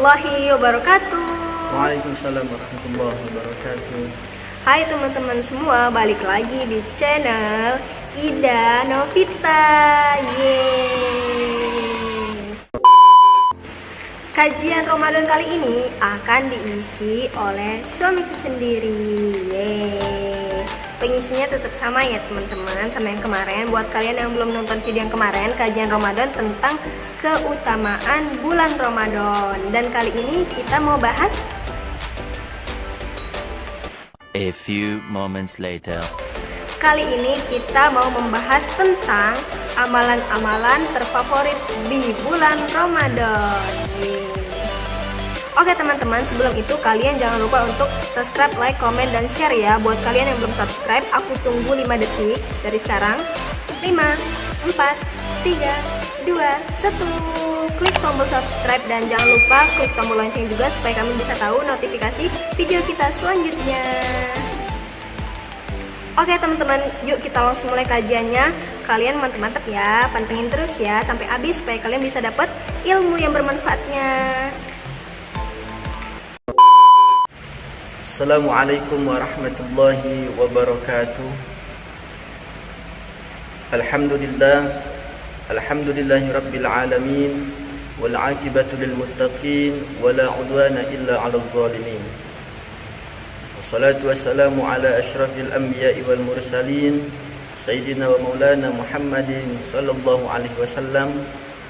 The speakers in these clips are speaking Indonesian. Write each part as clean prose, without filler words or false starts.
warahmatullahi wabarakatuh. Waalaikumsalam warahmatullahi wabarakatuh. Hai teman-teman semua, balik lagi di channel Ida Novita. Yeay. Kajian Ramadan kali ini akan diisi oleh suamiku sendiri. Yeay. Pengisinya tetap sama ya teman-teman, sama yang kemarin. Buat kalian yang belum nonton video yang kemarin, kajian Ramadan tentang keutamaan bulan Ramadan. Dan kali ini kita mau bahas A few moments later. Kali ini kita mau membahas tentang amalan-amalan terfavorit di bulan Ramadan. Oke teman-teman, sebelum itu kalian jangan lupa untuk subscribe, like, komen, dan share ya. Buat kalian yang belum subscribe, aku tunggu 5 detik dari sekarang. 5, 4, 3, 2, 1. Klik tombol subscribe dan jangan lupa klik tombol lonceng juga supaya kami bisa tahu notifikasi video kita selanjutnya. Oke teman-teman, yuk kita langsung mulai kajiannya. Kalian mantep-mantep ya, pantengin terus ya sampai habis supaya kalian bisa dapat ilmu yang bermanfaatnya. Assalamualaikum warahmatullahi wabarakatuh. Alhamdulillahi rabbil alamin, wal aqibatu lil muttaqin, wala udwana illa 'alal zalimin. Wassalatu wassalamu ala asyrafil anbiya'i wal mursalin, sayyidina wa maulana Muhammadin sallallahu alaihi wasallam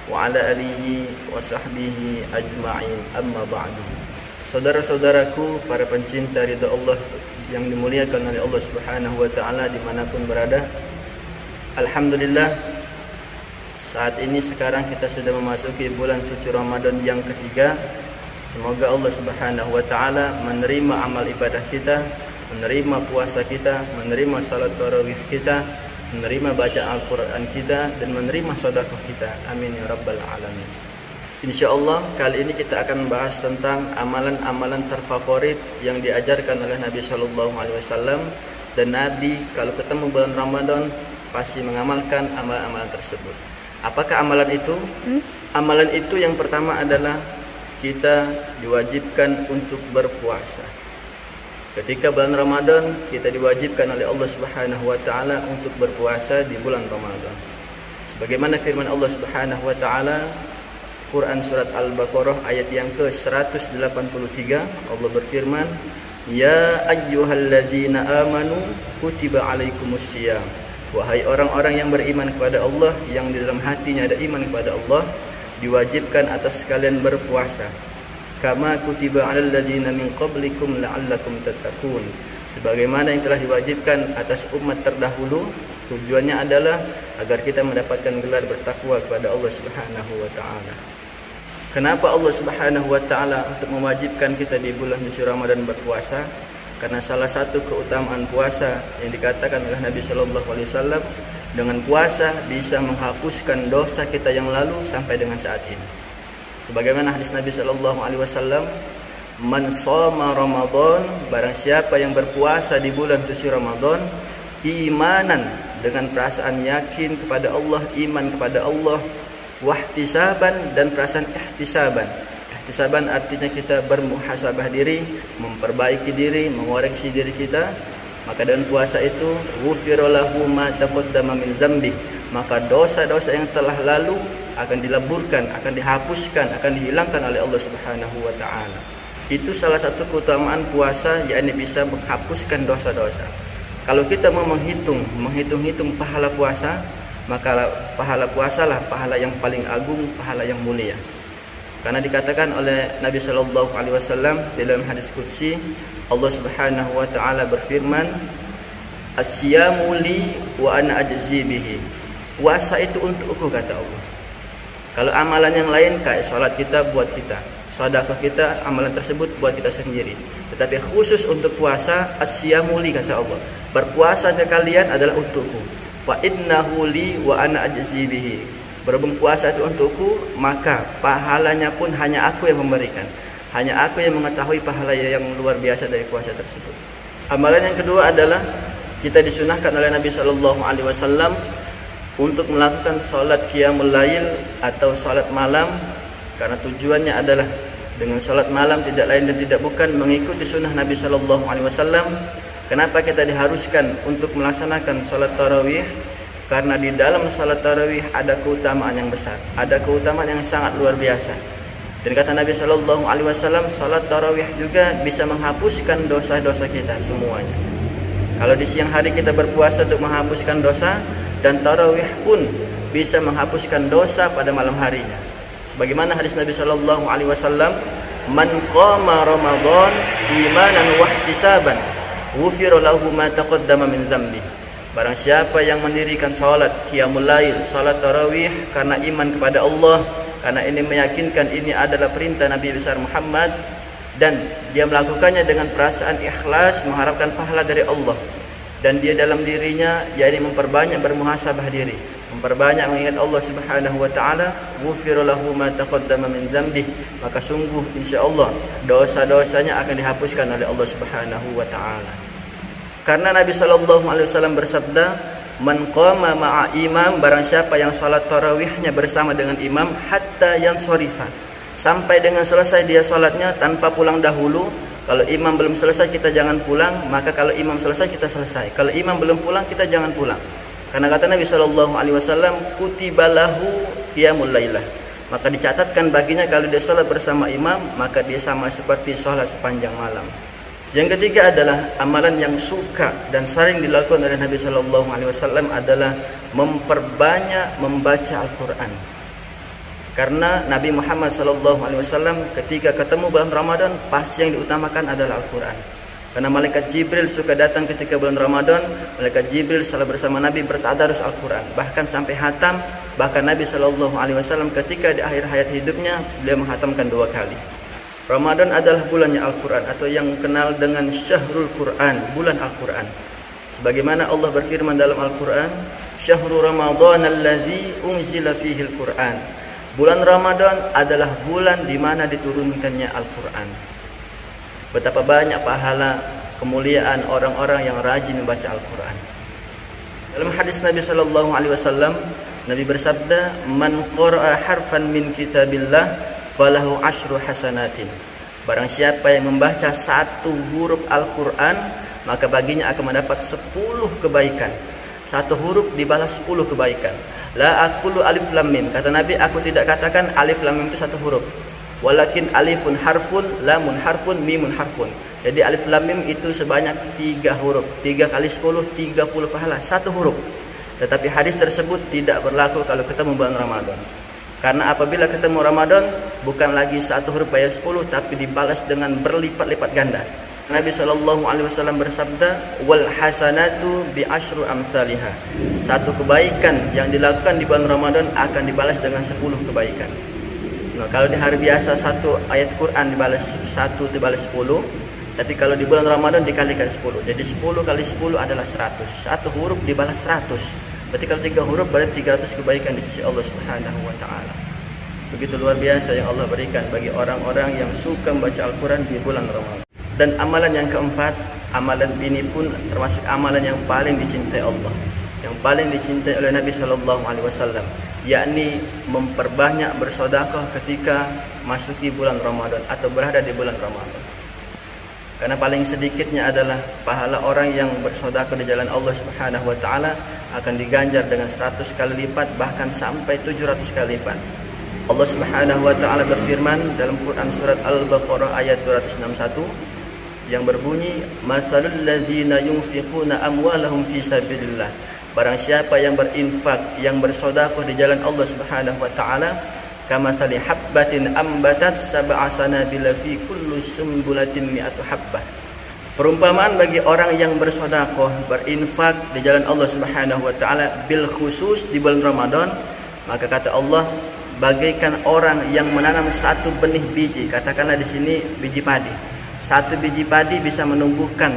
wa ala alihi wa sahbihi ajma'in. Amma ba'du. Saudara-saudaraku, para pencinta ridha Allah yang dimuliakan oleh Allah Subhanahu wa taala dimanapun berada. Alhamdulillah, saat ini sekarang kita sudah memasuki bulan suci Ramadan yang ketiga. Semoga Allah Subhanahu wa taala menerima amal ibadah kita, menerima puasa kita, menerima salat tarawih kita, menerima baca Al-Qur'an kita, dan menerima sedekah kita. Amin ya rabbal alamin. Insyaallah kali ini kita akan membahas tentang amalan-amalan terfavorit yang diajarkan oleh Nabi Shallallahu Alaihi Wasallam, dan Nabi kalau ketemu bulan Ramadan pasti mengamalkan amalan-amalan tersebut. Apakah amalan itu? Amalan itu yang pertama adalah kita diwajibkan untuk berpuasa. Ketika bulan Ramadan kita diwajibkan oleh Allah Subhanahu wa taala untuk berpuasa di bulan Ramadan. Sebagaimana firman Allah Subhanahu wa taala Quran surat Al-Baqarah ayat yang ke-183, Allah berfirman, "Ya ayyuhalladzina amanu kutiba alaikumusiyam." Wahai orang-orang yang beriman kepada Allah, yang di dalam hatinya ada iman kepada Allah, diwajibkan atas kalian berpuasa. Kama kutiba alal ladzina min qablikum la'allakum tattaqun. Sebagaimana yang telah diwajibkan atas umat terdahulu, tujuannya adalah agar kita mendapatkan gelar bertakwa kepada Allah Subhanahu wa taala. Kenapa Allah Subhanahu wa taala untuk mewajibkan kita di bulan suci Ramadan berpuasa? Karena salah satu keutamaan puasa yang dikatakan oleh Nabi Shallallahu alaihi wasallam, dengan puasa bisa menghapuskan dosa kita yang lalu sampai dengan saat ini. Sebagaimana hadis Nabi Shallallahu alaihi wasallam, "Man shoma Ramadan," barang siapa yang berpuasa di bulan suci Ramadan, imanan, dengan perasaan yakin kepada Allah, iman kepada Allah, wahtisaban, dan perasaan ihtisaban. Ihtisaban artinya kita bermuhasabah diri, memperbaiki diri, mengoreksi diri kita. Maka dengan puasa itu ghufira lahu ma taqaddama min dzambi, maka dosa-dosa yang telah lalu akan dileburkan, akan dihapuskan, akan dihilangkan oleh Allah Subhanahu wa taala. Itu salah satu keutamaan puasa, yakni bisa menghapuskan dosa-dosa. Kalau kita mau menghitung pahala puasa, maka pahala puasalah pahala yang paling agung, pahala yang mulia. Karena dikatakan oleh Nabi Shallallahu Alaihi Wasallam dalam hadis qudsi, Allah Subhanahu Wa Taala berfirman, "Asyamu li wa ana ajzi bihi." Puasa itu untukku, kata Allah. Kalau amalan yang lain kayak sholat kita buat kita, sedekah kita, amalan tersebut buat kita sendiri. Tetapi khusus untuk puasa, asyamu li, kata Allah, berpuasanya kalian adalah untukku. Fa innahu li wa ana ajzi bihi. Berhubung puasa itu untukku, maka pahalanya pun hanya aku yang memberikan. Hanya aku yang mengetahui pahala yang luar biasa dari puasa tersebut. Amalan yang kedua adalah kita disunahkan oleh Nabi Shallallahu Alaihi Wasallam untuk melakukan sholat qiyamul lail atau sholat malam, karena tujuannya adalah Dengan salat malam tidak lain dan tidak bukan mengikuti sunnah Nabi Shallallahu Alaihi Wasallam. Kenapa kita diharuskan untuk melaksanakan salat tarawih? Karena di dalam salat tarawih ada keutamaan yang besar, ada keutamaan yang sangat luar biasa. Dan kata Nabi Shallallahu Alaihi Wasallam, salat tarawih juga bisa menghapuskan dosa-dosa kita semuanya. Kalau di siang hari kita berpuasa untuk menghapuskan dosa, dan tarawih pun bisa menghapuskan dosa pada malam harinya. Sebagaimana hadis Nabi Shallallahu Alaihi Wasallam, man qama Ramadan imanan wa ihtisaban, ghufira lahu ma taqaddama min dzambi. Barang siapa yang mendirikan salat qiyamul lail, salat tarawih karena iman kepada Allah, karena ini meyakinkan ini adalah perintah Nabi besar Muhammad, dan dia melakukannya dengan perasaan ikhlas mengharapkan pahala dari Allah, dan dia dalam dirinya yakni memperbanyak bermuhasabah diri, memperbanyak mengingat Allah Subhanahu wa taala, ghufira lahu ma taqaddama min dzambih, maka sungguh insyaallah dosa-dosanya akan dihapuskan oleh Allah Subhanahu wa taala. Karena Nabi sallallahu alaihi wasallam bersabda, man qama ma'a imam, barang siapa yang salat tarawihnya bersama dengan imam hatta yansarifa, sampai dengan selesai dia salatnya tanpa pulang dahulu. Kalau imam belum selesai kita jangan pulang, maka kalau imam selesai kita selesai. Kalau imam belum pulang kita jangan pulang. Karena kata Nabi Shallallahu Alaihi Wasallam, kutibalahu qiyamul lailah, maka dicatatkan baginya kalau dia sholat bersama imam, maka dia sama seperti sholat sepanjang malam. Yang ketiga adalah amalan yang suka dan sering dilakukan oleh Nabi Shallallahu Alaihi Wasallam adalah memperbanyak membaca Al-Quran. Karena Nabi Muhammad Shallallahu Alaihi Wasallam ketika ketemu bulan Ramadan pasti yang diutamakan adalah Al-Quran. Karena malaikat Jibril suka datang ketika bulan Ramadan, malaikat Jibril selalu bersama Nabi bertadarus Al-Quran, bahkan sampai hatam. Bahkan Nabi Shallallahu Alaihi Wasallam ketika di akhir hayat hidupnya beliau menghatamkan 2 kali. Ramadan adalah bulannya Al-Quran, atau yang kenal dengan Syahrul Quran, bulan Al-Quran. Sebagaimana Allah berfirman dalam Al-Quran, Syahrul Ramadan alladzi unzila fihi Al-Quran. Bulan Ramadan adalah bulan di mana diturunkannya Al-Quran. Betapa banyak pahala kemuliaan orang-orang yang rajin membaca Al-Quran. Dalam hadis Nabi Shallallahu Alaihi Wasallam, Nabi bersabda, man qara'a harfan min kitabillah falahu asyru hasanatin. Barang siapa yang membaca 1 huruf Al-Quran, maka baginya akan mendapat 10 kebaikan. 1 huruf dibalas 10 kebaikan. La aqulu alif lam mim, kata Nabi, aku tidak katakan alif lam mim itu 1 huruf. Walakin alifun harfun, lamun harfun, mimun harfun. Jadi alif lam mim itu sebanyak 3 huruf. 3 kali 10, 30 pahala 1 huruf. Tetapi hadis tersebut tidak berlaku kalau ketemu bulan Ramadan. Karena apabila ketemu Ramadan, bukan lagi 1 huruf bayar 10, tapi dibalas dengan berlipat-lipat ganda. Nabi Shallallahu Alaihi Wasallam bersabda, wal hasanatu bi asyru amsalihha. 1 kebaikan yang dilakukan di bulan Ramadan akan dibalas dengan 10 kebaikan. Nah, kalau di hari biasa 1 ayat Quran dibalas 1 dibalas 10, tapi kalau di bulan Ramadan dikalikan 10. Jadi 10 kali 10 adalah 100. 1 huruf dibalas 100. Berarti kalau 3 huruf berarti 300 kebaikan di sisi Allah Subhanahu wa taala. Begitu luar biasa yang Allah berikan bagi orang-orang yang suka membaca Al-Quran di bulan Ramadan. Dan amalan yang keempat, amalan ini pun termasuk amalan yang paling dicintai Allah, yang paling dicintai oleh Nabi Shallallahu Alaihi Wasallam, yakni memperbanyak bersedekah ketika masuki bulan Ramadan atau berada di bulan Ramadan. Karena paling sedikitnya adalah pahala orang yang bersedekah di jalan Allah Subhanahu wa taala akan diganjar dengan 100 kali lipat, bahkan sampai 700 kali lipat. Allah Subhanahu wa taala berfirman dalam Quran surat Al-Baqarah ayat 261 yang berbunyi, matsalul ladzina yunfiquna amwalahum fi sabilillah. Barang siapa yang berinfak, yang bersedekah di jalan Allah Subhanahu wa taala, kamatsali habbatin ambatat sab'a sanabila fi kulli sumbulatin mi'atu habbah. Perumpamaan bagi orang yang bersedekah, berinfak di jalan Allah Subhanahu wa taala bil khusus di bulan Ramadan, maka kata Allah, bagaikan orang yang menanam 1 benih biji, katakanlah di sini biji padi. 1 biji padi bisa menumbuhkan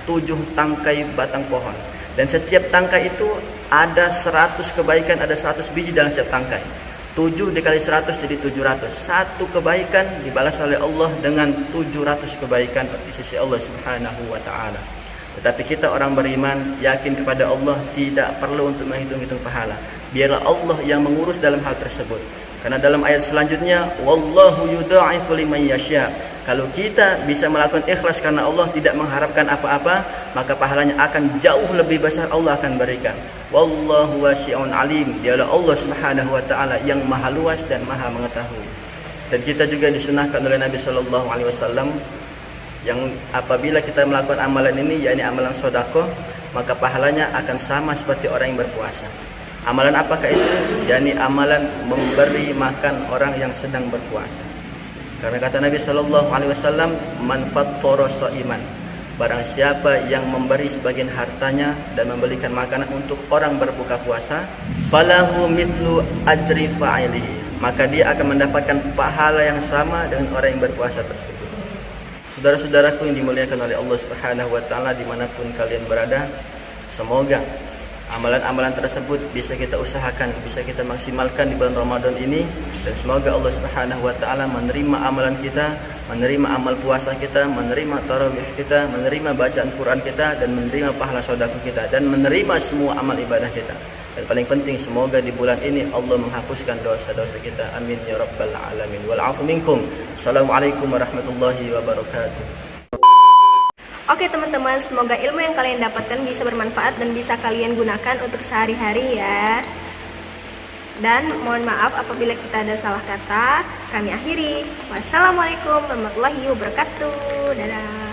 7 tangkai batang pohon, dan setiap tangkai itu ada 100 kebaikan, ada 100 biji dalam setiap tangkai. 7 dikali 100 jadi 700. 1 kebaikan dibalas oleh Allah dengan 700 kebaikan di sisi Allah Subhanahu wa taala. Tetapi kita orang beriman yakin kepada Allah, tidak perlu untuk menghitung-hitung pahala. Biarlah Allah yang mengurus dalam hal tersebut. Karena dalam ayat selanjutnya, wallahu yudha'ifu liman yasha. Kalau kita bisa melakukan ikhlas karena Allah, tidak mengharapkan apa-apa, maka pahalanya akan jauh lebih besar, Allah akan berikan. Wallahu wasi'un alim. Dialah Allah Subhanahu wa taala yang maha luas dan maha mengetahui. Dan kita juga disunahkan oleh Nabi sallallahu alaihi wasallam yang apabila kita melakukan amalan ini, yakni amalan sedekah, maka pahalanya akan sama seperti orang yang berpuasa. Amalan apakah itu? yakni amalan memberi makan orang yang sedang berpuasa. Karena kata Nabi sallallahu alaihi wasallam, man fattara shaiman, barang siapa yang memberi sebagian hartanya dan memberikan makanan untuk orang berbuka puasa, falahu mithlu ajri fa'ilihi, maka dia akan mendapatkan pahala yang sama dengan orang yang berpuasa tersebut. Saudara-saudaraku yang dimuliakan oleh Allah Subhanahu wa taala dimanapun kalian berada, semoga amalan-amalan tersebut bisa kita usahakan, bisa kita maksimalkan di bulan Ramadan ini, dan semoga Allah Subhanahu wa taala menerima amalan kita, menerima amal puasa kita, menerima tarawih kita, menerima bacaan Quran kita, dan menerima pahala sedekah kita, dan menerima semua amal ibadah kita. Dan paling penting, semoga di bulan ini Allah menghapuskan dosa-dosa kita. Amin ya rabbal alamin. Wal 'afu minkum. Assalamualaikum warahmatullahi wabarakatuh. Oke teman-teman, semoga ilmu yang kalian dapatkan bisa bermanfaat dan bisa kalian gunakan untuk sehari-hari ya. Dan mohon maaf apabila kita ada salah kata. Kami akhiri. Wassalamualaikum warahmatullahi wabarakatuh. Dadah.